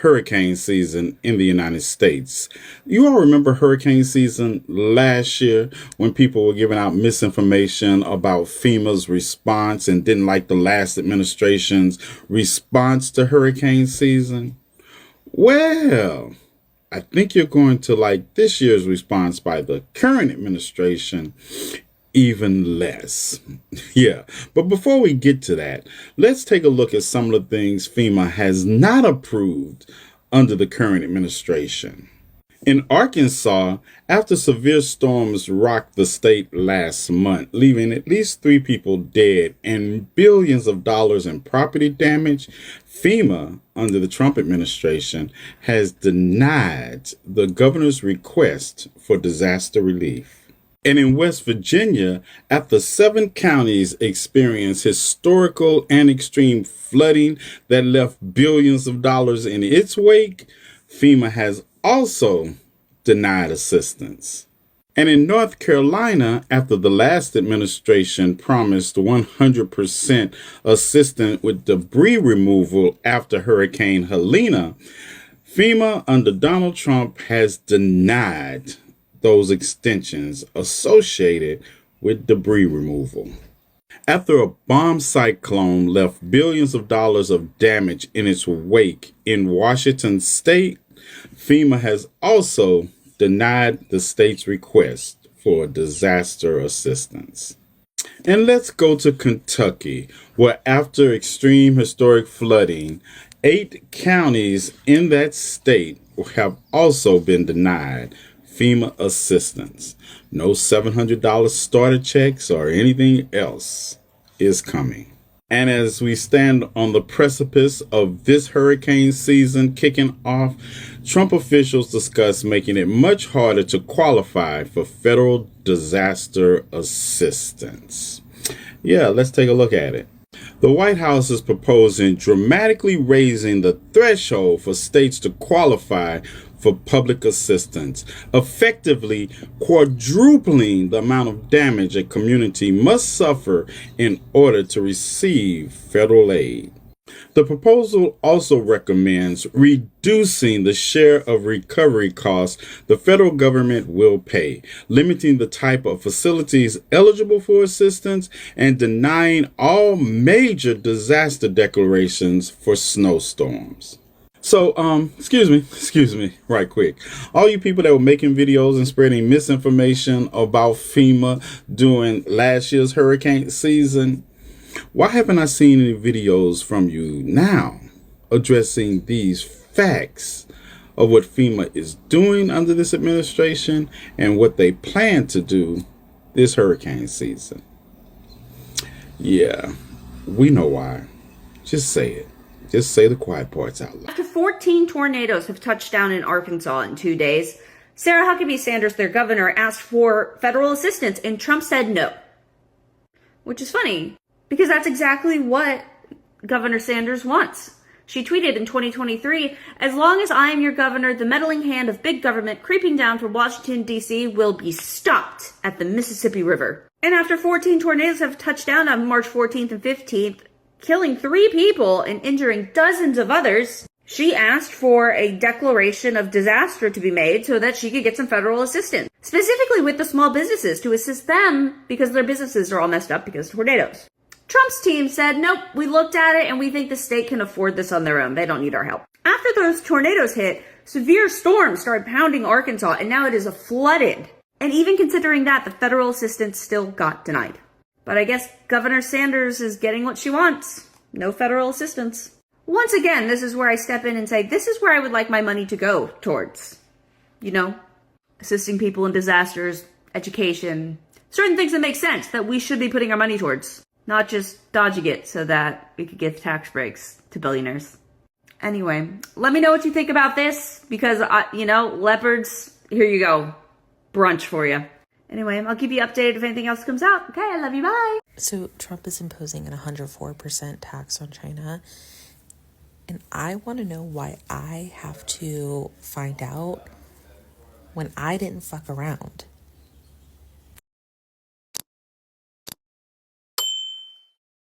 hurricane season in the United States. You all remember hurricane season last year when people were giving out misinformation about FEMA's response and didn't like the last administration's response to hurricane season? Well, I think you're going to like this year's response by the current administration even less. Yeah, but before we get to that, let's take a look at some of the things FEMA has not approved under the current administration. In Arkansas, after severe storms rocked the state last month, leaving at least 3 people dead and billions of dollars in property damage, FEMA, under the Trump administration, has denied the governor's request for disaster relief. And in West Virginia, after 7 counties experienced historical and extreme flooding that left billions of dollars in its wake, FEMA has also denied assistance. And in North Carolina, after the last administration promised 100% assistance with debris removal after Hurricane Helene, FEMA under Donald Trump has denied those extensions associated with debris removal. After a bomb cyclone left billions of dollars of damage in its wake in Washington state, FEMA has also denied the state's request for disaster assistance. And let's go to Kentucky, where after extreme historic flooding, 8 counties in that state have also been denied FEMA assistance. No $700 starter checks or anything else is coming. And as we stand on the precipice of this hurricane season kicking off, Trump officials discuss making it much harder to qualify for federal disaster assistance. Yeah, let's take a look at it. The White House is proposing dramatically raising the threshold for states to qualify for public assistance, effectively quadrupling the amount of damage a community must suffer in order to receive federal aid. The proposal also recommends reducing the share of recovery costs the federal government will pay, limiting the type of facilities eligible for assistance, and denying all major disaster declarations for snowstorms. So, excuse me, right quick. All you people that were making videos and spreading misinformation about FEMA during last year's hurricane season, why haven't I seen any videos from you now addressing these facts of what FEMA is doing under this administration and what they plan to do this hurricane season? Yeah, we know why. Just say it. Just say the quiet parts out loud. After 14 tornadoes have touched down in Arkansas in 2 days, Sarah Huckabee Sanders, their governor, asked for federal assistance, and Trump said no. Which is funny, because that's exactly what Governor Sanders wants. She tweeted in 2023, "As long as I am your governor, the meddling hand of big government creeping down from Washington, D.C. will be stopped at the Mississippi River." And after 14 tornadoes have touched down on March 14th and 15th, killing 3 people and injuring dozens of others, she asked for a declaration of disaster to be made so that she could get some federal assistance, specifically with the small businesses to assist them because their businesses are all messed up because of tornadoes. Trump's team said, nope, we looked at it and we think the state can afford this on their own. They don't need our help. After those tornadoes hit, severe storms started pounding Arkansas, and now it is flooded. And even considering that, the federal assistance still got denied. But I guess Governor Sanders is getting what she wants. No federal assistance. Once again, this is where I step in and say, this is where I would like my money to go towards. You know, assisting people in disasters, education, certain things that make sense that we should be putting our money towards. Not just dodging it so that we could give tax breaks to billionaires. Anyway, let me know what you think about this because, leopards, here you go. Brunch for you. Anyway, I'll keep you updated if anything else comes out. Okay, I love you, bye. So Trump is imposing an 104% tax on China. And I want to know why I have to find out when I didn't fuck around.